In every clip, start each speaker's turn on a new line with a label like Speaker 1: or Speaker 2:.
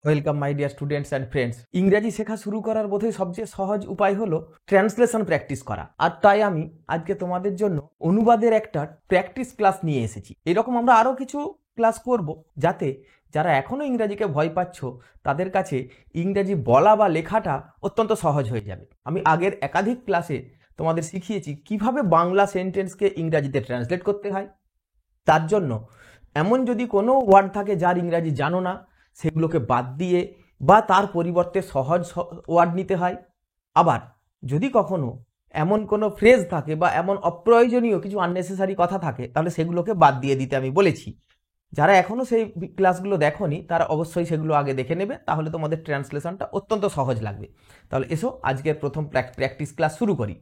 Speaker 1: Welcome my dear students and friends. ইংরেজি শেখা শুরু করার বোধহয় সবচেয়ে সহজ উপায় হলো ট্রান্সলেশন প্র্যাকটিস করা। আর তাই আমি আজকে তোমাদের জন্য অনুবাদের একটা প্র্যাকটিস ক্লাস নিয়ে এসেছি। এরকম আমরা আরও কিছু ক্লাস করব, যাতে যারা এখনও ইংরাজিকে ভয় পাচ্ছ তাদের কাছে ইংরেজি বলা বা লেখাটা অত্যন্ত সহজ হয়ে যাবে। আমি আগের একাধিক ক্লাসে তোমাদের শিখিয়েছি কিভাবে বাংলা সেন্টেন্সকে ইংরাজিতে ট্রান্সলেট করতে হয়। তার জন্য এমন যদি কোনো ওয়ার্ড থাকে যার ইংরাজি জানো না, সেগুলোকে বাদ দিয়ে বা তার পরিবর্তে সহজ ওয়ার্ড নিতে হয়। আবার যদি কখনো এমন কোনো ফ্রেজ থাকে বা এমন অপ্রয়োজনীয় কিছু আননেসেসারি কথা থাকে, তাহলে সেগুলোকে বাদ দিয়ে দিতে আমি বলেছি। যারা এখনও সেই ক্লাসগুলো দেখোনি তারা অবশ্যই সেগুলো আগে দেখে নেবে, তাহলে তোমাদের ট্রান্সলেশনটা অত্যন্ত সহজ লাগবে। তাহলে এসো আজকের প্রথম প্র্যাকটিস ক্লাস শুরু করি।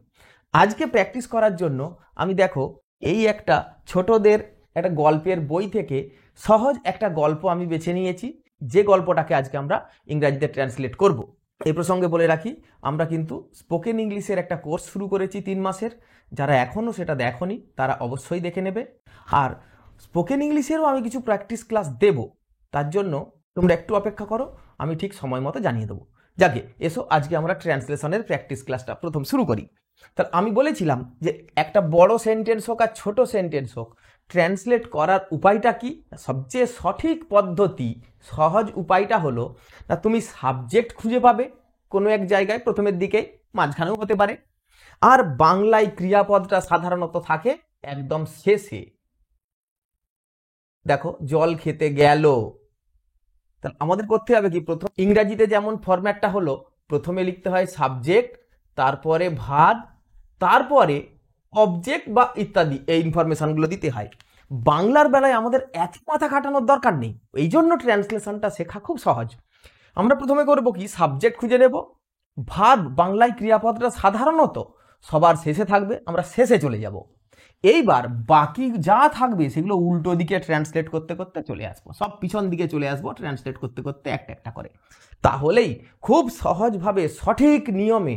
Speaker 1: আজকে প্র্যাকটিস করার জন্য আমি দেখো এই একটা ছোটদের একটা গল্পের বই থেকে সহজ একটা গল্প আমি বেছে নিয়েছি, যে গল্পটাকে আজকে আমরা ইংরাজিতে ট্রান্সলেট করব। এই প্রসঙ্গে বলে রাখি, আমরা কিন্তু স্পোকেন ইংলিশের একটা কোর্স শুরু করেছি 3 মাসের। যারা এখনও সেটা দেখোনি তারা অবশ্যই দেখে নেবে। আর স্পোকেন ইংলিশেরও আমি কিছু প্র্যাকটিস ক্লাস দেব, তার জন্য তোমরা একটু অপেক্ষা করো, আমি ঠিক সময় মতো জানিয়ে দেবো। যাকে এসো আজকে আমরা ট্রান্সলেশনের প্র্যাকটিস ক্লাসটা প্রথম শুরু করি। তাহলে আমি বলেছিলাম যে একটা বড় সেন্টেন্স হোক আর ছোট সেন্টেন্স হোক, ট্রান্সলেট করার উপায়টা কি? সবচেয়ে সঠিক পদ্ধতি, সহজ উপায়টা হলো না, তুমি সাবজেক্ট খুঁজে পাবে কোনো এক জায়গায়, প্রথমের দিকে, মাঝখানেও হতে পারে। আর বাংলায় ক্রিয়াপদটা সাধারণত থাকে একদম শেষে। দেখো, জল খেতে গেল। তাহলে আমাদের করতে হবে কি, প্রথম ইংরাজিতে যেমন ফরম্যাটটা হলো, প্রথমে লিখতে হয় সাবজেক্ট, তারপরে ভার্ব, তারপরে অবজেক্ট বা ইত্যাদি, এই ইনফরমেশনগুলো দিতে হয়। বাংলার বেলায় আমাদের এত মাথা খাটানোর দরকার নেই, এই জন্য ট্রান্সলেশনটা শেখা খুব সহজ। আমরা প্রথমে করব কি, সাবজেক্ট খুঁজে নেব। ভার্ব, বাংলায় ক্রিয়াপদটা সাধারণত সবার শেষে থাকবে, আমরা শেষে চলে যাব। এইবার বাকি যা থাকবে সেগুলো উল্টো দিকে ট্রান্সলেট করতে করতে চলে আসবো, সব পিছন দিকে চলে আসবো ট্রান্সলেট করতে করতে একটা একটা করে। তাহলেই খুব সহজভাবে সঠিক নিয়মে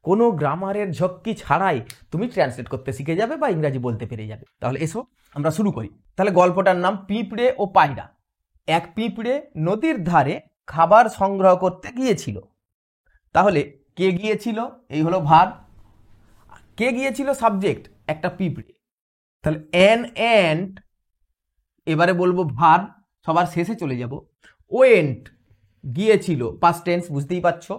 Speaker 1: কোনো গ্রামারের ঝক্কি ছাড়াই তুমি ট্রান্সলেট করতে শিখে যাবে বা ইংরাজি বলতে পেরে যাবে। তাহলে এসো আমরা শুরু করি। তাহলে গল্পটার নাম পিঁপড়ে ও পায়রা। এক পিঁপড়ে নদীর ধারে খাবার সংগ্রহ করতে গিয়েছিল। তাহলে কে গিয়েছিল, এই হলো ভার্ব। কে গিয়েছিল সাবজেক্ট, একটা পিঁপড়ে। তাহলে অ্যান অ্যান্ট, এবারে বলবো ভার্ব, সবার শেষে চলে যাব। ওয়েন্ট, গিয়েছিল, পাস্ট টেন্স, বুঝতেই পারছো।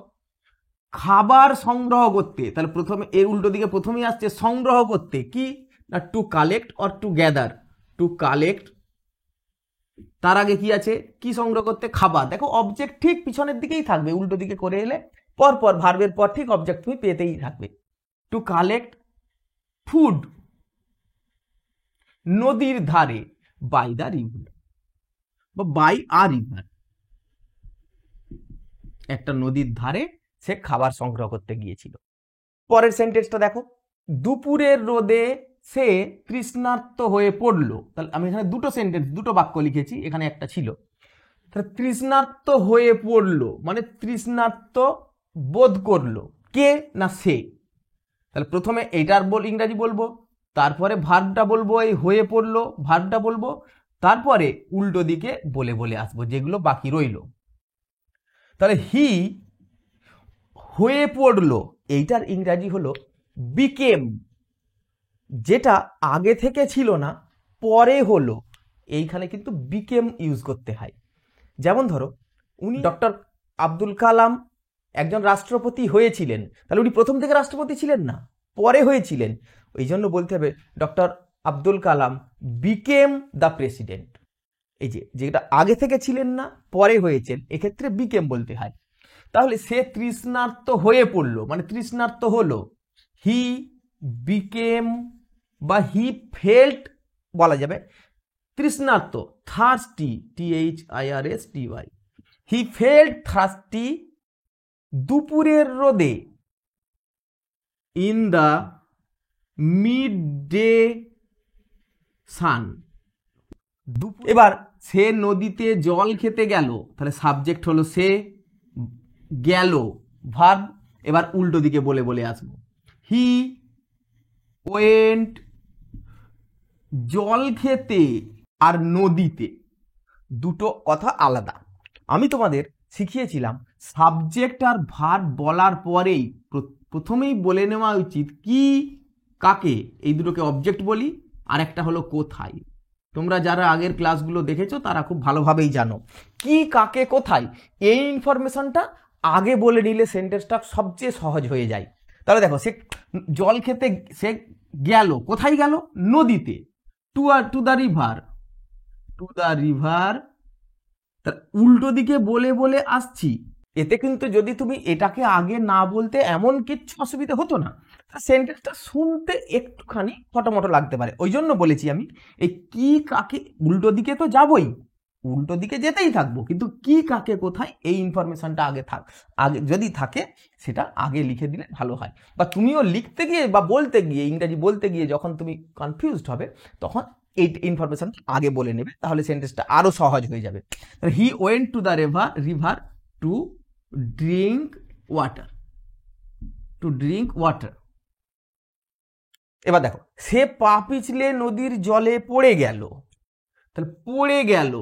Speaker 1: খাবার সংগ্রহ করতে, তাহলে প্রথমে এর উল্টো দিকে প্রথমেই আসছে সংগ্রহ করতে, কি না, to collect or two gather. To collect, তার আগে কি আছে, কি সংগ্রহ করতে, খাবার। দেখো অবজেক্ট ঠিক পিছনের দিকেই থাকবে, উল্টো দিকে করে এলে পরপর ভার্বের পর ঠিক অবজেক্ট তুমি পেতেই থাকবে। টু কালেক্ট ফুড, নদীর ধারে, বাই দ্য রিভার বা বাই আ রিভার, একটা নদীর ধারে সে খাবার সংগ্রহ করতে গিয়েছিল। পরের সেন্টেন্সটা দেখো, দুপুরের রোদে সে তৃষ্ণার্ত হয়ে পড়ল। তাহলে আমি এখানে দুটো সেন্টেন্স, দুটো বাক্য লিখেছি, এখানে একটা ছিল। তাহলে তৃষ্ণার্ত হয়ে পড়ল মানে তৃষ্ণার্ত বোধ করলো, কে না সে। তাহলে প্রথমে এইটার ইংরাজি বলবো, তারপরে ভার্বটা বলবো, এই হয়ে পড়লো ভার্বটা বলবো, তারপরে উল্টো দিকে বলে বলে আসবো যেগুলো বাকি রইল। তাহলে হি হয়ে পড়লো, এইটার ইংরাজি হলো বিকেম, যেটা আগে থেকে ছিল না, পরে হলো। এইখানে কিন্তু বিকেম ইউজ করতে হয়। যেমন ধরো, উনি ডক্টর আব্দুল কালাম একজন রাষ্ট্রপতি হয়েছিলেন, তাহলে উনি প্রথম থেকে রাষ্ট্রপতি ছিলেন না, পরে হয়েছিলেন। ওই জন্য বলতে হবে doctor Abdul Kalam became the president. এই যে যেটা আগে থেকে ছিলেন না, পরে হয়েছেন, এক্ষেত্রে বিকেম বলতে হয়। তাহলে সে তৃষ্ণার্ত হয়ে পড়লো মানে তৃষ্ণার্ত হলো, হি বিকেম বা হি ফেল্ট বলা যাবে, তৃষ্ণার্ত, thirsty, THIRSTY, he felt thirsty দুপুরের রোদে, in the midday sun. এবার সে নদীতে জল খেতে গেল, তাহলে সাবজেক্ট হলো সে, গেল ভার্ব। এবার উল্টো দিকে বলে বলে আসবো, হি ওয়েন্ট, জল খেতে আর নদীতে দুটো কথা আলাদা। আমি তোমাদের শিখিয়েছিলাম সাবজেক্ট আর ভার্ব বলার পরেই প্রথমেই বলে নেওয়া উচিত কি কাকে, এই দুটোকে অবজেক্ট বলি, আর একটা হলো কোথায়। তোমরা যারা আগের ক্লাসগুলো দেখেছো তারা খুব ভালোভাবেই জানো কি কাকে কোথায় এই ইনফরমেশনটা আগে বলে নিলে সেন্টেন্সটা সবচেয়ে সহজ হয়ে যায়। তাহলে দেখো, সে জল খেতে সে গেল, কোথায় গেল? নদীতে। টু দ্য রিভার, তার উল্টো দিকে বলে বলে আসছি। এতে কিন্তু যদি তুমি এটাকে আগে না বলতে এমন কিচ্ছু অসুবিধা হতো না, সেন্টেন্সটা শুনতে একটুখানি ফটোমটো লাগতে পারে। ওই জন্য বলেছি আমি এই কি কাকে, উল্টো দিকে তো যাবই, উল্টো দিকে যেতেই থাকবো, কিন্তু কি কাকে কোথায় এই ইনফরমেশনটা আগে যদি থাকে সেটা আগে লিখে দিলে ভালো হয়। বা তুমিও লিখতে গিয়ে বা বলতে গিয়ে, ইংরাজি বলতে গিয়ে যখন তুমি কনফিউজড হবে তখন এই ইনফরমেশন আগে বলে নেবে, তাহলে সেন্টেন্সটা আরো সহজ হয়ে যাবে। He went to the river to drink water. এবার দেখো, সে পা পিছলে নদীর জলে পড়ে গেল। তাহলে পড়ে গেল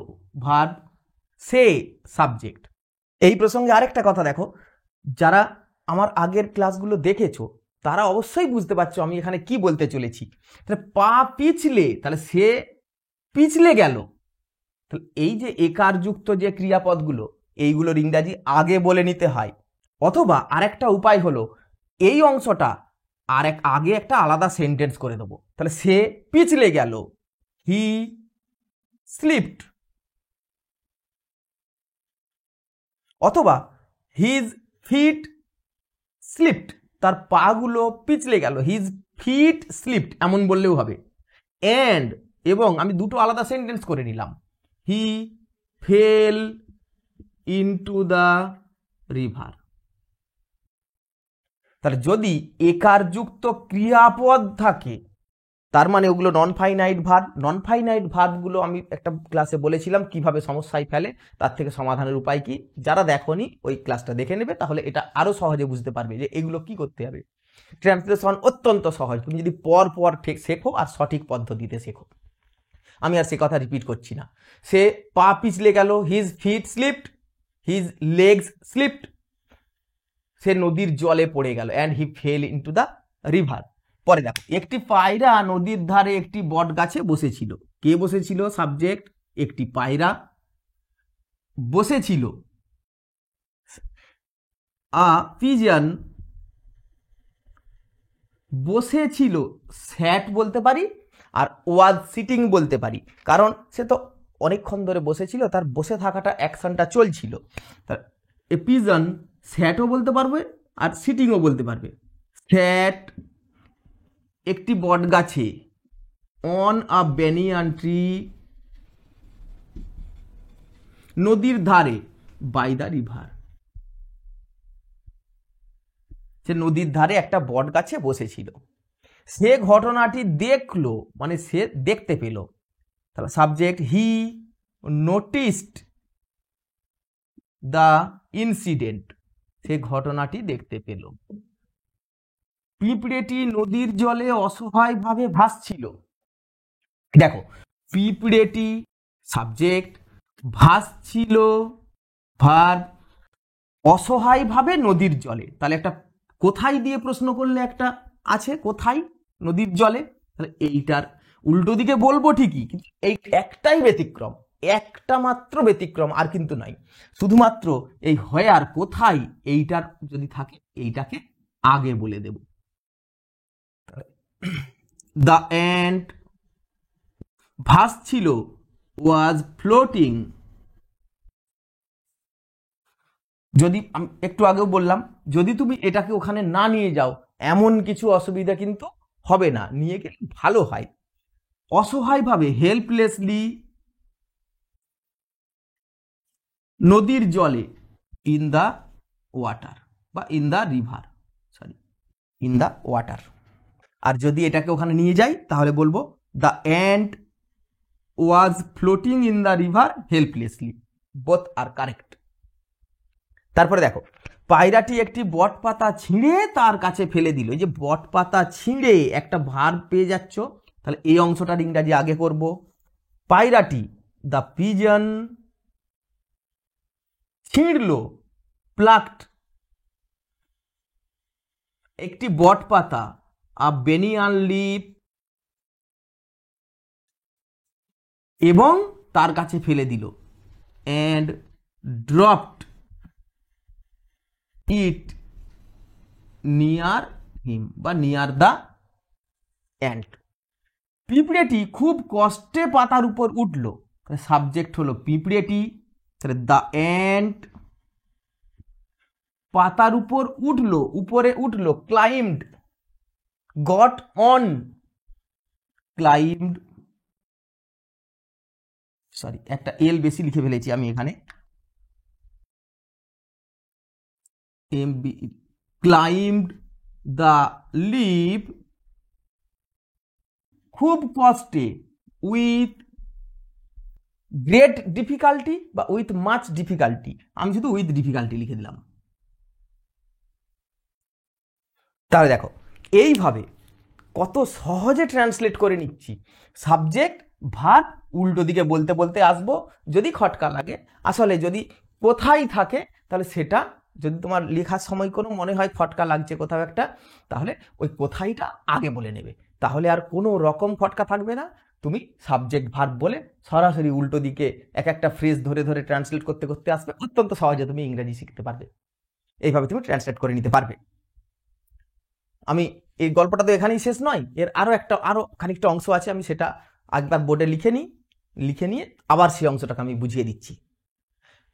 Speaker 1: ভার্ব, সে সাবজেক্ট। এই প্রসঙ্গে আরেকটা কথা দেখো, যারা আমার আগের ক্লাসগুলো দেখেছো তারা অবশ্যই বুঝতে পারছো আমি এখানে কি বলতে চলেছি। তাহলে পা পিছলে, তাহলে সে পিছলে গেল। তাহলে এই যে একারযুক্ত যে ক্রিয়াপদগুলো, এইগুলোর ইংরাজি আগে বলে নিতে হয়। অথবা আরেকটা উপায় হলো এই অংশটা আগে একটা আলাদা সেন্টেন্স করে দেবো। তাহলে সে পিছলে গেল, হি স্লিপড। অথবা হিজ ফিট স্লিপড, তার পাগুলো পিছলে গেল, হিজ ফিট স্লিপড এমন বললেও হবে। এন্ড, এবং আমি দুটো আলাদা সেন্টেন্স করে নিলাম, হি ফেল ইনটু দ্য রিভার। তাহলে যদি একারযুক্ত ক্রিয়াপদ থাকে তার মানে ওগুলো নন ফাইনাইট ভার্বগুলো আমি একটা ক্লাসে বলেছিলাম কিভাবে সমস্যায় ফেলে, তার থেকে সমাধানের উপায় কি। যারা দেখোনি ওই ক্লাসটা দেখে নেবে, তাহলে এটা আরো সহজে বুঝতে পারবে যে এগুলো কি করতে হবে। ট্রান্সলেশন অত্যন্ত সহজ, তুমি যদি পর ঠিক শেখো আর সঠিক পদ্ধতিতে শেখো। আমি আর সে কথা রিপিট করছি না। সে পা পিছলে গেল, his feet slipped, his legs slipped. সে নদীর জলে পড়ে গেল, and he fell into the river. পরে দেখো, একটি পায়রা নদীর ধারে একটি বট গাছে বসেছিল। কে বসেছিল? সাবজেক্ট। একটি পায়রা বসেছিল। আ পিজন বসেছিল, স্যাট বলতে পারি, আর ওয়াজ সিটিং বলতে পারি, কারণ সে তো অনেকক্ষণ ধরে বসেছিল, তার বসে থাকাটা অ্যাকশনটা চলছিল। তার এ পিজন স্যাটও বলতে পারবে আর সিটিংও বলতে পারবে। স্যাট একটি বট গাছে, অন আ ব্যানিয়ান ট্রি, নদীর ধারে, বাই দ্য রিভার। সে নদীর ধারে একটা বট গাছে বসেছিল। সে ঘটনাটি দেখলো, মানে সে দেখতে পেল। তাহলে subject, he noticed the incident, সে ঘটনাটি দেখতে পেল। পিঁপড়েটি নদীর জলে অসহায়ভাবে ভাসছিল। দেখো, পিঁপড়েটি সাবজেক্ট, ভাসছিল ভার্ব, অসহায়ভাবে নদীর জলে। তাহলে একটা কোথায় দিয়ে প্রশ্ন করলে একটা আছে, কোথায়? নদীর জলে। তাহলে এইটার উল্টো দিকে বলবো ঠিকই, কিন্তু এই একটাই ব্যতিক্রম, একটা মাত্র ব্যতিক্রম, আর কিন্তু নাই। শুধুমাত্র এই হয় আর কোথায় এইটার যদি থাকে এইটাকে আগে বলে দেব। দ্য অ্যান্ট ভাসছিল, ওয়াজ ফ্লোটিং। যদি আমি একটু আগেও বললাম, যদি তুমি এটাকে ওখানে না নিয়ে যাও এমন কিছু অসুবিধা কিন্তু হবে না, নিয়ে গেলে ভালো হয়। অসহায়ভাবে, হেল্পলেসলি, নদীর জলে, ইন দ্য ওয়াটার বা in the river, in the water. আর যদি এটাকে ওখানে নিয়ে যাই তাহলে বলবো the ant was floating in the river helplessly. Both আর কারেক্ট। তারপরে দেখো, পায়রাটি একটি বট পাতা ছিঁড়ে তার কাছে ফেলে দিল। এই যে বট পাতা ছিঁড়ে একটা ভার্ব পেয়ে যাচ্ছ, তাহলে এই অংশটার ইংরাজি আগে করব। পায়রাটি, দ্য পিজন ছিঁড়লো, প্লাকড, একটি বট পাতা, আ বেনিয়ান লিফ, এবং তার কাছে ফেলে দিল, অ্যান্ড ড্রপড ইট নিয়ার হিম বা নিয়ার দ্য অ্যান্ট। পিঁপড়েটি খুব কষ্টে পাতার উপর উঠল, সাবজেক্ট হলো পিঁপড়েটি, তাহলে দ্য অ্যান্ট পাতার উপর উঠলো, উপরে উঠলো, climbed, got on, climbed, sorry একটা এল বেশি লিখে ফেলেছি আমি এখানে, ক্লাইম্ড দ্য লিভ, খুব কষ্টে, উইথ গ্রেট ডিফিকাল্টি বা উইথ মাচ ডিফিকাল্টি, আমি শুধু উইথ ডিফিকাল্টি লিখে দিলাম। তাহলে দেখো এইভাবে কত সহজে ট্রান্সলেট করে নিচ্ছি। সাবজেক্ট ভার্ব উল্টো দিকে বলতে বলতে আসবো, যদি খটকা লাগে, আসলে যদি কোথায় থাকে তাহলে সেটা, যদি তোমার লেখার সময় কোনো মনে হয় খটকা লাগছে কোথাও একটা, তাহলে ওই কোথায়টা আগে বলে নেবে, তাহলে আর কোনো রকম খটকা থাকবে না। তুমি সাবজেক্ট ভার্ব বলে সরাসরি উল্টো দিকে এক একটা ফ্রেজ ধরে ধরে ট্রান্সলেট করতে করতে আসবে, অত্যন্ত সহজে তুমি ইংরেজি শিখতে পারবে, এইভাবে তুমি ট্রান্সলেট করে নিতে পারবে। আমি এই গল্পটা তো এখানেই শেষ নয়, এর আরো খানিকটা অংশ আছে, আমি সেটা একবার বোর্ডে লিখে নিয়ে আবার সেই অংশটাকে আমি বুঝিয়ে দিচ্ছি।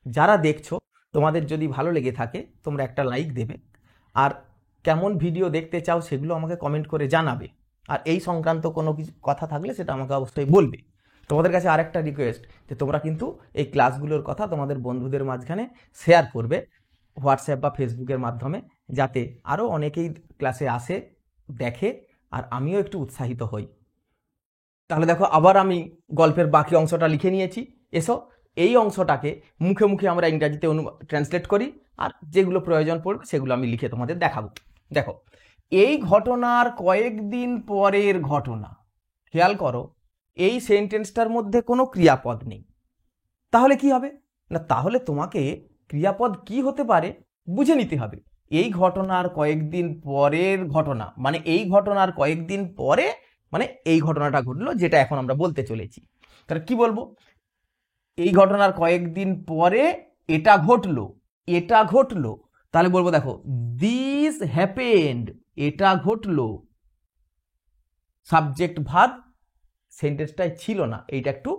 Speaker 1: যারা দেখছো তোমাদের যদি ভালো লেগে থাকে তোমরা একটা লাইক দেবে, আর কেমন ভিডিও দেখতে চাও সেগুলো আমাকে কমেন্ট করে জানাবে, আর এই সংক্রান্ত কোনো কিছু কথা থাকলে সেটা আমাকে অবশ্যই বলবে। তোমাদের কাছে আরেকটা রিকোয়েস্ট, যে তোমরা কিন্তু এই ক্লাসগুলোর কথা তোমাদের বন্ধুদের মাঝখানে শেয়ার করবে হোয়াটসঅ্যাপ বা ফেসবুকের মাধ্যমে, যাতে আরও অনেকেই ক্লাসে আসে, দেখে, আর আমিও একটু উৎসাহিত হই। তাহলে দেখো আবার আমি গল্পের বাকি অংশটা লিখে নিয়েছি, এসো এই অংশটাকে মুখে মুখে আমরা ইংরাজিতে ট্রান্সলেট করি, আর যেগুলো প্রয়োজন পড়বে সেগুলো আমি লিখে তোমাদের দেখাবো। দেখো, এই ঘটনার কয়েকদিন পরের ঘটনা, খেয়াল করো এই সেন্টেন্সটার মধ্যে কোনো ক্রিয়াপদ নেই, তাহলে কি হবে না, তাহলে তোমাকে ক্রিয়াপদ কি হতে পারে বুঝে নিতে হবে। এই ঘটনার কয়েকদিন পরের ঘটনা মানে এই ঘটনার কয়েকদিন পরে, মানে এই ঘটনাটা ঘটলো যেটা এখন আমরা বলতে চলেছি, তাহলে কি বলবো, এই ঘটনার কয়েকদিন পরে এটা ঘটলো, এটা ঘটলো, তাহলে বলবো দেখো দিস হ্যাপেন্ড, এটা ঘটলো, সাবজেক্ট ভার্ব সেন্টেন্সটাই ছিল না, এইটা একটু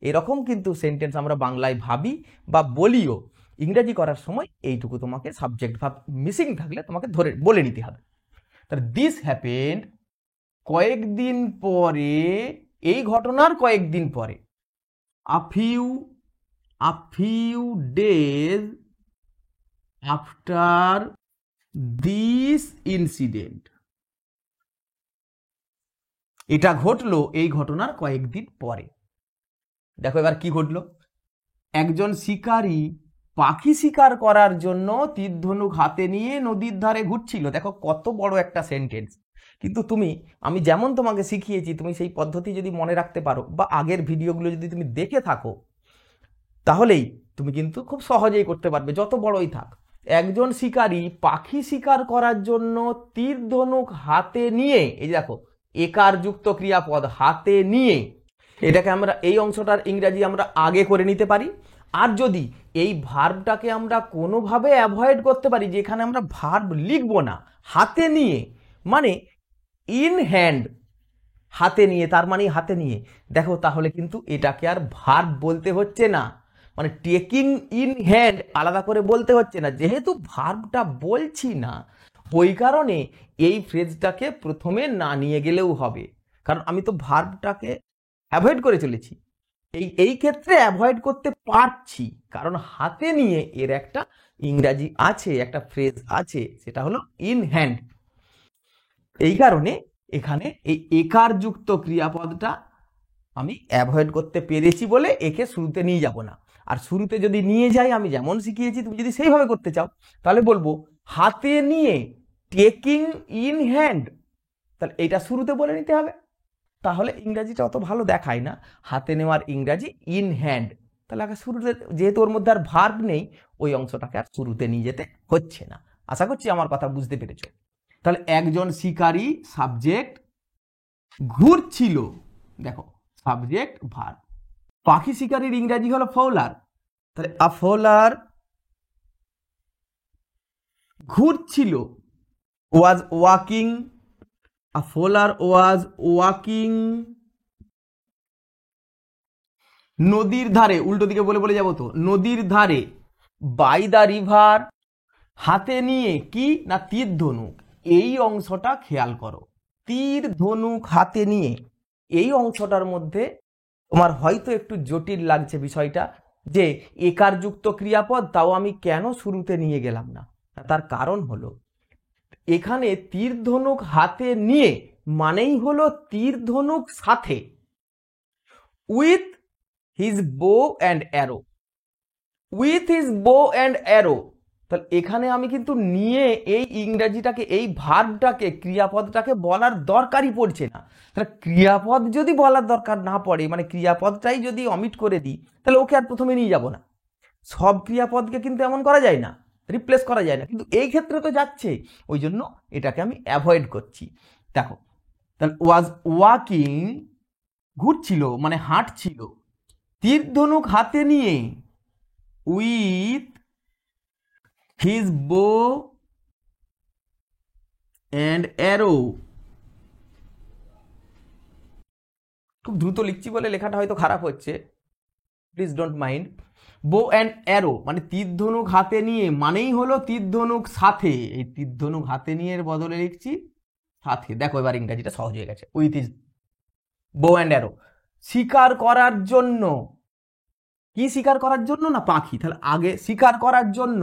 Speaker 1: এরকম কিন্তু সেন্টেন্স আমরা বাংলায় ভাবি বা বলিও, ইংরেজি করার সময় এইটুকু তোমাকে সাবজেক্ট ভার্ব মিসিং থাকলে তোমাকে ধরে বলে নিতে হবে। তাহলে দিস হ্যাপেন্ড, কয়েকদিন পরে, এই ঘটনার কয়েকদিন পরে, a few days after this incident, এটা ঘটলো এই ঘটনার কয়েকদিন পরে। দেখো এবার কি ঘটলো, একজন শিকারী পাখি শিকার করার জন্য তীর ধনুক হাতে নিয়ে নদীর ধারে ঘুরছিল। দেখো কত বড় একটা সেন্টেন্স, কিন্তু আমি যেমন তোমাকে শিখিয়েছি তুমি সেই পদ্ধতি যদি মনে রাখতে পারো বা আগের ভিডিওগুলো যদি তুমি দেখে থাকো, তাহলেই তুমি কিন্তু খুব সহজেই করতে পারবে, যত বড়ই থাক। একজন শিকারী পাখি শিকার করার জন্য তীর ধনুক হাতে নিয়ে, এই দেখো একার যুক্ত ক্রিয়াপদ হাতে নিয়ে, এটাকে আমরা এই অংশটার ইংরেজি আমরা আগে করে নিতে পারি। আর যদি এই ভার্বটাকে আমরা কোনোভাবে অ্যাভয়েড করতে পারি, যেখানে আমরা ভার্ব লিখবো না, হাতে নিয়ে মানে ইন হ্যান্ড, হাতে নিয়ে তার মানে হাতে নিয়ে, দেখো তাহলে কিন্তু এটাকে আর ভার্ব বলতে হচ্ছে না, মানে টেকিং ইন হ্যান্ড আলাদা করে বলতে হচ্ছে না, যেহেতু ভার্বটা বলছি না ওই কারণে এই ফ্রেজটাকে প্রথমে না নিয়ে গেলেও হবে, কারণ আমি তো ভার্বটাকে অ্যাভয়েড করে চলেছি। এই ক্ষেত্রে অ্যাভয়েড করতে পারছি কারণ হাতে নিয়ে এর একটা ইংরাজি আছে, একটা ফ্রেজ আছে, সেটা হলো ইন হ্যান্ড। এই কারণে এখানে এই একার যুক্ত ক্রিয়াপদটা আমি অ্যাভয়েড করতে পেরেছি বলে একে শুরুতে নিয়ে যাব না। আর শুরুতে যদি নিয়ে যাই, আমি যেমন শিখিয়েছি তুমি যদি সেইভাবে করতে চাও, তাহলে বলবো হাতে নিয়ে, টেকিং ইন হ্যান্ড, তাহলে এটা শুরুতে বলে নিতে হবে, তাহলে ইংরাজিটা অত ভালো দেখায় না। হাতে নেওয়ার ইংরাজি ইন হ্যান্ড, তাহলে আগে শুরুতে, যেহেতু ওর মধ্যে আর ভার্ব নেই, ওই অংশটাকে আর শুরুতে নিয়ে যেতে হচ্ছে না। আশা করছি আমার কথা বুঝতে পেরেছো। তাহলে একজন শিকারী সাবজেক্ট, ঘুরছিল, দেখো সাবজেক্ট ভার্ব। পাখি শিকারীর ইংরেজি হলো ফৌলার, তাহলে আ ফৌলার ঘুরছিল, was walking, a ফৌলার was walking নদীর ধারে, উল্টো দিকে বলে বলে যাবো তো, নদীর ধারে, বাই দ্য রিভার, হাতে নিয়ে কি না তীর ধনুক। এই অংশটা খেয়াল করো, তীর ধনুক হাতে নিয়ে, এই অংশটার মধ্যে তোমার হয়তো একটু জটিল লাগছে বিষয়টা, যে একারযুক্ত ক্রিয়াপদ, তাও আমি কেন শুরুতে নিয়ে গেলাম না। তার কারণ হলো, এখানে তীর ধনুক হাতে নিয়ে মানেই হলো তীর ধনুক সাথে, উইথ হিজ বো অ্যান্ড অ্যারো, উইথ হিজ বো অ্যান্ড অ্যারো। তাহলে এখানে আমি কিন্তু নিয়ে এই ইংরেজিটাকে, এই ভার্বটাকে, ক্রিয়াপদটাকে বলার দরকারই পড়ছে না। তাহলে ক্রিয়াপদ যদি বলার দরকার না পড়ে, মানে ক্রিয়াপদটাই যদি অমিট করে দিই, তাহলে ওকে আর প্রথমে নিয়ে যাব না। সব ক্রিয়াপদকে কিন্তু এমন করা যায় না, রিপ্লেস করা যায় না, কিন্তু এই ক্ষেত্রে তো যাচ্ছে, ওই জন্য এটাকে আমি অ্যাভয়েড করছি। দেখো, তাহলে ওয়াজ ওয়াকিং, ঘুরছিল মানে হাঁটছিল, তীর ধনুক হাতে নিয়ে, উইথ হিজ বো অ্যান্ড অ্যারো। খুব দ্রুত লিখছি বলে লেখাটা হয়তো খারাপ হচ্ছে, প্লিজ ডোন্ট মাইন্ড। বো অ্যান্ড অ্যারো মানে তীর ধনুক হাতে নিয়ে, মানেই হলো তীর ধনুক সাথে, এই তীর ধনুক হাতে নিয়ে এর বদলে লিখছি সাথে। দেখো এবার ইংরেজিটা সহজ হয়ে গেছে, উইথ ইজ বো অ্যান্ড অ্যারো। শিকার করার জন্য, কি শিকার করার জন্য না পাখি, তাহলে আগে শিকার করার জন্য,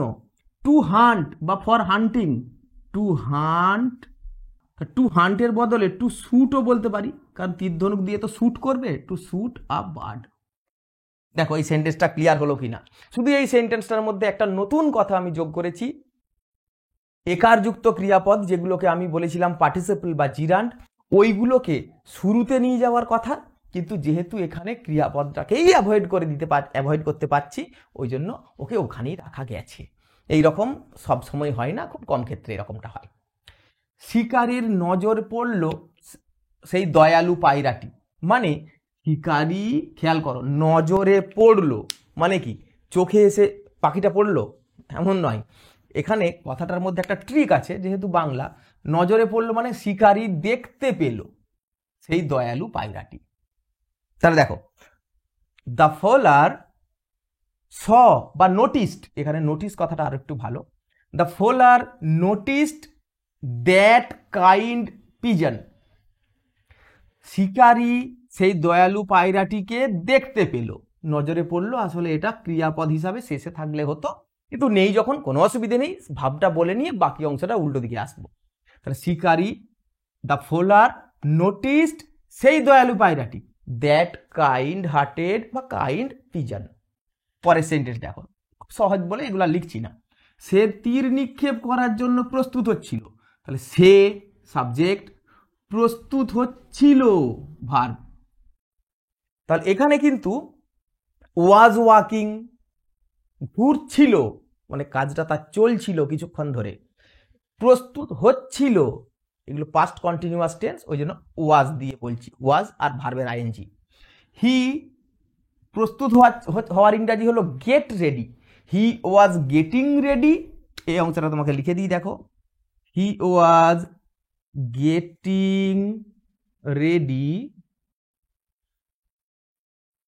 Speaker 1: টু হান্ট বা for hunting, to hunt, to হান্টের বদলে টু শুটও বলতে পারি, কারণ তীর ধনুক দিয়ে তো শুট করবে, টু শুট আ বার্ড। দেখো এই সেন্টেন্সটা ক্লিয়ার হলো কিনা। শুধু এই সেন্টেন্সটার মধ্যে একটা নতুন কথা আমি যোগ করেছি, একারযুক্ত ক্রিয়াপদ যেগুলোকে আমি বলেছিলাম পার্টিসিপল বা জিরান্ড, ওইগুলোকে শুরুতে নিয়ে যাওয়ার কথা, কিন্তু যেহেতু এখানে ক্রিয়াপদটাকেই অ্যাভয়েড করতে পারছি, ওই জন্য ওকে ওখানেই রাখা গেছে। এই রকম সব সময় হয় না, খুব কম ক্ষেত্রে এরকমটা হয়। শিকারীর নজর পড়ল সেই দয়ালু পায়রাটি, মানে শিকারী, খেয়াল করো, নজরে পড়লো মানে কি, চোখে এসে পাখিটা পড়লো এমন নয়। এখানে কথাটার মধ্যে একটা ট্রিক আছে, যেহেতু বাংলা, নজরে পড়লো মানে শিকারী দেখতে পেল সেই দয়ালু পায়রাটি। তাহলে দেখো, দ্য ফোলার স বা নোটিসড, এখানে নোটিস কথাটা আর একটু ভালো, the fowler noticed that kind pigeon, শিকারী সেই দয়ালু পায়রাটিকে দেখতে পেল, নজরে পড়লো, আসলে এটা ক্রিয়াপদ হিসাবে শেষে থাকলে হতো, কিন্তু নেই যখন, কোনো অসুবিধে নেই, ভাবটা বলে নিয়ে বাকি অংশটা উল্টো দিকে আসবো। তাহলে শিকারী, দ্য ফোলার নোটিসড সেই দয়ালু পায়রাটি, দ্যাট কাইন্ড হার্টেড বা কাইন্ড পিজন। পরের সেন্টেন্স দেখো, খুব সহজ বলে এগুলা লিখছি না। সে তীর নিক্ষেপ করার জন্য প্রস্তুত হচ্ছিল, তাহলে সে সাবজেক্ট, প্রস্তুত হচ্ছিল ভার্ব। তাহলে এখানে কিন্তু ওয়াজ ওয়াকিং, ঘুরছিল মানে কাজটা তার চলছিল কিছুক্ষণ ধরে, প্রস্তুত হচ্ছিল, এগুলো পাস্ট কন্টিনিউয়াস টেন্স, ওই জন্য ওয়াজ দিয়ে বলছি, ওয়াজ আর ভার্বের আইএনজি। হি, প্রস্তুত হওয়ার ইংরাজি হলো get ready, he was getting ready, এই অংশটা তোমাকে লিখে দিই, দেখো, হি ওয়াজ গেটিং রেডি,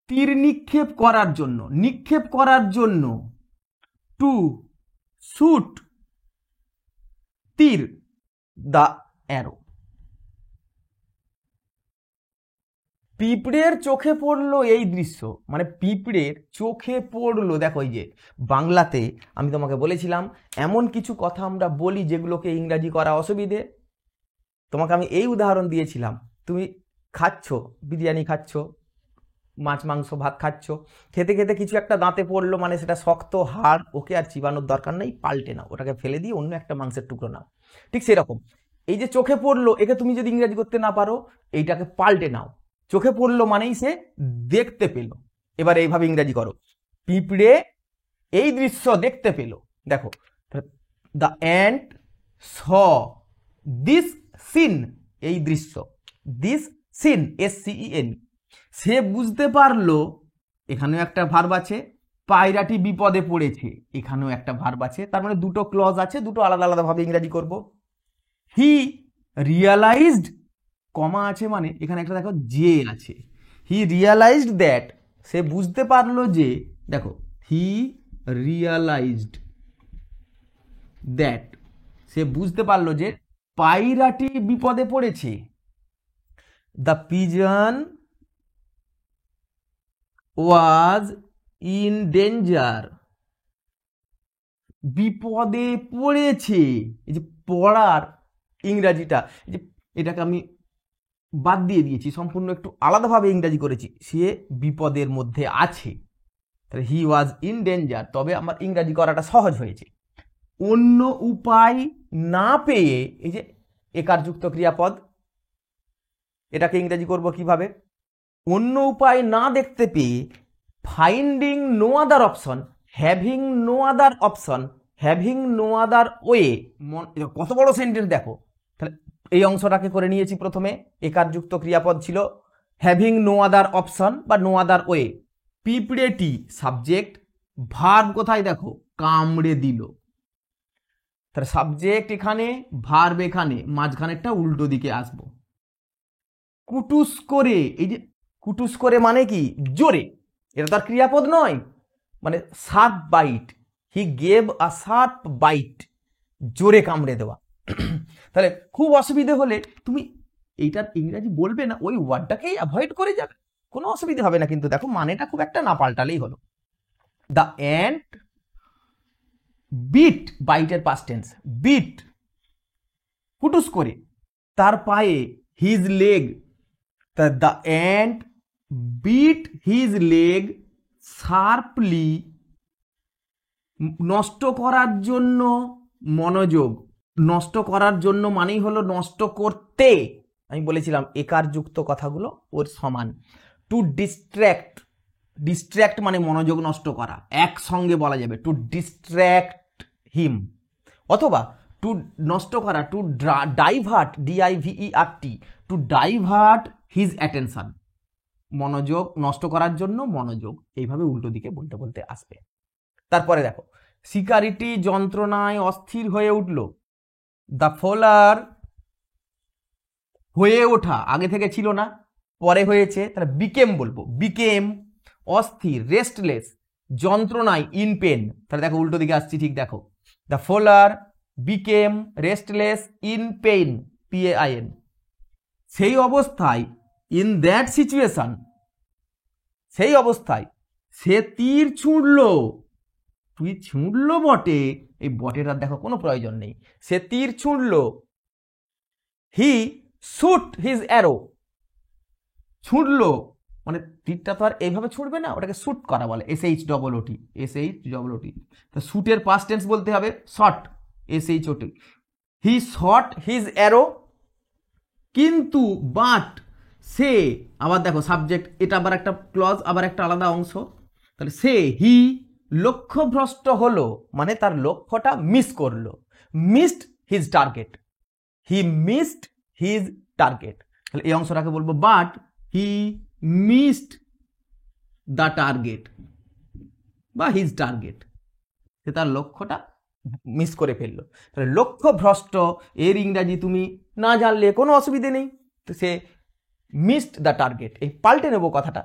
Speaker 1: তীর নিক্ষেপ করার জন্য, নিক্ষেপ করার জন্য, টু শুট তীর, দ্য অ্যারো। পিঁপড়ের চোখে পড়লো এই দৃশ্য, মানে পিঁপড়ের চোখে পড়লো, দেখো এই যে বাংলাতে আমি তোমাকে বলেছিলাম এমন কিছু কথা আমরা বলি যেগুলোকে ইংরাজি করা অসুবিধে। তোমাকে আমি এই উদাহরণ দিয়েছিলাম, তুমি খাচ্ছ, বিরিয়ানি খাচ্ছ, মাছ মাংস ভাত খাচ্ছ, খেতে খেতে কিছু একটা দাঁতে পড়লো, মানে সেটা শক্ত হাড়, ওকে আর চিবানোর দরকার নেই, পাল্টে নাও, ওটাকে ফেলে দিয়ে অন্য একটা মাংসের টুকরো নাও। ঠিক সেরকম এই যে চোখে পড়লো, একে তুমি যদি ইংরাজি করতে না পারো, এইটাকে পাল্টে নাও। চোখে পড়লো মানেই সে দেখতে পেল। এবার এইভাবে ইংরাজি করো, পিঁপড়ে এই দৃশ্য দেখতে পেল। দেখো, the ant saw this scene, এই দৃশ্য, দিস সিন, SCEN, সে বুঝতে পারলো, এখানেও একটা ভার্ব আছে, পায়রাটি বিপদে পড়েছে, এখানেও একটা ভার্ব আছে, তার মানে দুটো ক্লজ আছে, দুটো আলাদা আলাদা ভাবে ইংরাজি করব। হি রিয়ালাইজড, কমা আছে মানে এখানে একটা দেখো যে আছে, হি রিয়ালাইজড দ্যাট, সে বুঝতে পারলো যে, দেখো হি রিয়ালাইজড দ্যাট, সে বুঝতে পারলো যে পায়রাটি বিপদে পড়েছে। The pigeon was in danger, বিপদে পড়েছে, এই যে পড়ার ইংরাজিটা, যে এটাকে আমি বাদ দিয়ে দিয়েছি, সম্পূর্ণ একটু আলাদাভাবে ইংরাজি করেছি, সে বিপদের মধ্যে আছে, তাহলে হি ওয়াজ ইন ডেঞ্জার, তবে আমার ইংরাজি করাটা সহজ হয়েছে। অন্য উপায় না পেয়ে, এই যে একারযুক্ত ক্রিয়াপদ, এটাকে ইংরাজি করব কিভাবে, অন্য উপায় না দেখতে পেয়ে, finding no other option, having no other option, having no other way, কত বড় সেন্টেন্স দেখো। তাহলে এই অংশটাকে করে নিয়েছি, প্রথমে একারযুক্ত ক্রিয়াপদ ছিল হ্যাভিং নো আদার অপশন বা নো আদার ওয়ে, পিঁপড়েটি সাবজেক্ট, ভার্ব কোথায় দেখো, কামড়ে দিল, তাহলে সাবজেক্ট এখানে, ভার্ব এখানে, মাঝখানেরটা উল্টো দিকে আসবো। কুটুস করে, এই যে কুটুস করে মানে কি, জোরে, এটা তো আর ক্রিয়াপদ নয়, মানে sharp bite, he gave a sharp bite, জোরে কামড়ে দেওয়া। তাহলে খুব অসুবিধে হলে তুমি এইটার ইংরাজি বলবে না, ওই ওয়ার্ডটাকেই অ্যাভয়েড করে যাবে, কোনো অসুবিধা হবে না, কিন্তু দেখো মানেটা খুব একটা না পাল্টালেই হলো। দ্য অ্যান্ট বিট, বাইটের পাস্ট টেন্স, বিট, কুটুস করে, তার পায়ে, his leg, the ant bit his leg sharply, নষ্ট করার জন্য মনোযোগ, নষ্ট করার জন্য মানেই হলো নষ্ট করতে, আমি বলেছিলাম একারযুক্ত কথাগুলো ওর সমান। টু ডিস্ট্র্যাক্ট, ডিস্ট্র্যাক্ট মানে মনোযোগ নষ্ট করা, একসঙ্গে বলা যাবে, টু ডিস্ট্র্যাক্ট হিম, অথবা টু নষ্ট করা, to divert, DIVERT, to divert his attention, মনোযোগ নষ্ট করার জন্য মনোযোগ, এইভাবে উল্টো দিকে বলতে বলতে আসবে। তারপরে দেখো, শিকারিটি যন্ত্রণায় অস্থির হয়ে উঠল, দ্য ফোলার, হয়ে ওঠা, আগে থেকে ছিল না, পরে হয়েছে, তাহলে বিকেম বলবো, বিকেম, অস্থির, রেস্টলেস, যন্ত্রণায়, ইন পেন, তাহলে দেখো উল্টো দিকে আসছি, ঠিক দেখো, the fowler became restless in pain, PAIN, সেই অবস্থায়, ইন দ্যাট সিচুয়েশন, সেই অবস্থায়, সে তীর ছুঁড়ল, তুই ছুঁড়ল বটে, এই বটেটার দেখো কোনো প্রয়োজন নেই, সে তীর ছুঁড়ল, হি শুট হিজ অ্যারো, ছুঁড়ল মানে তীরটা তো আর এইভাবে ছুঁড়বে না, ওটাকে শুট করা বলে, SHOOT, SHOOT, তো শুটের পাস্ট টেন্স বলতে হবে শট, SHOT, হি শট হিজ অ্যারো, কিন্তু বাট, সে, আবার দেখো সাবজেক্ট, এটা আবার একটা ক্লজ, আবার একটা আলাদা অংশ, তাহলে সে, হি লক্ষ্যভ্রষ্ট হলো মানে তার লক্ষ্যটা মিস করলো, মিসড হিজ টার্গেট, হি মিসড হিজ টার্গেট, তাহলে এই অংশটাকে বলবো but he missed the target বা হিজ টার্গেট, সে তার লক্ষ্যটা মিস করে ফেললো। তাহলে লক্ষ্যভ্রষ্ট এর ইংরাজি তুমি না জানলে কোনো অসুবিধে নেই, তো সে মিসড দ্য টার্গেট, এই পাল্টে নেবো কথাটা,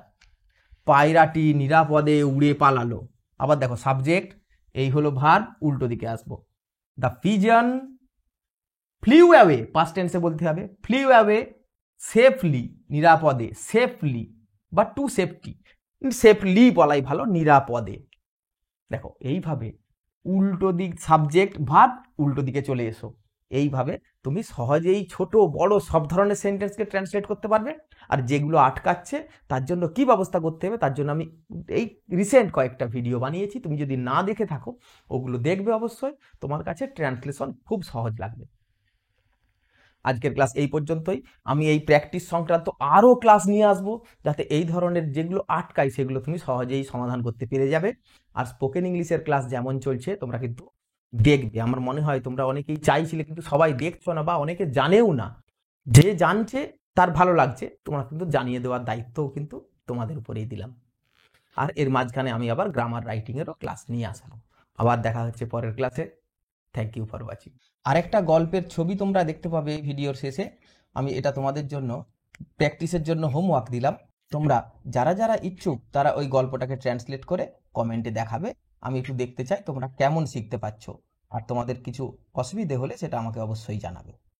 Speaker 1: পায়রাটি নিরাপদে উড়ে পালালো, আবার দেখো সাবজেক্ট, এই হলো ভার্ব, উল্টো দিকে আসবো, the pigeon flew away, past টেন্সে বলতে হবে, ফ্লিউ অ্যাওয়ে সেফলি, নিরাপদে, সেফলি বা টু সেফটি, সেফলি বলাই ভালো, নিরাপদে। দেখো এইভাবে উল্টো দিক, সাবজেক্ট ভার্ব, উল্টো দিকে চলে এসো, এইভাবে তুমি সহজেই ছোট বড় সব ধরনের সেন্টেন্সকে ট্রান্সলেট করতে পারবে। আর যেগুলো আটকাচ্ছে তার জন্য কি ব্যবস্থা করতে হবে, তার জন্য আমি এই রিসেন্ট কয়েকটা ভিডিও বানিয়েছি, তুমি যদি না দেখে থাকো ওগুলো দেখবে, অবশ্যই তোমার কাছে ট্রান্সলেশন খুব সহজ লাগবে। আজকের ক্লাস এই পর্যন্তই। আমি এই প্র্যাকটিস সংক্রান্ত আরও ক্লাস নিয়ে আসবো, যাতে এই ধরনের যেগুলো আটকায় সেগুলো তুমি সহজেই সমাধান করতে পেরে যাবে। আর স্পোকেন ইংলিশের ক্লাস যেমন চলছে তোমরা কিন্তু দেখবে। আমার মনে হয় তোমরা অনেকেই চাইছিলে কিন্তু সবাই দেখছো না, বা অনেকে জানেও না। যে জানছে তার ভালো লাগছে, তোমরা কিন্তু জানিয়ে দেওয়ার দায়িত্বও কিন্তু তোমাদের উপরেই দিলাম। আর এর মাঝখানে আমি আবার গ্রামার রাইটিংয়েরও ক্লাস নিয়ে আসবো। আবার দেখা হচ্ছে পরের ক্লাসে। Thank you for watching. আরেকটা গল্পের ছবি তোমরা দেখতে পাবে এই ভিডিওর শেষে। আমি এটা তোমাদের জন্য প্র্যাকটিসের জন্য হোমওয়ার্ক দিলাম। তোমরা যারা যারা ইচ্ছুক তারা ওই গল্পটাকে ট্রান্সলেট করে কমেন্টে দেখাবে। আমি একটু দেখতে চাই তোমরা কেমন শিখতে পারছো। আর তোমাদের কিছু অসুবিধে হলে সেটা আমাকে অবশ্যই জানাবে।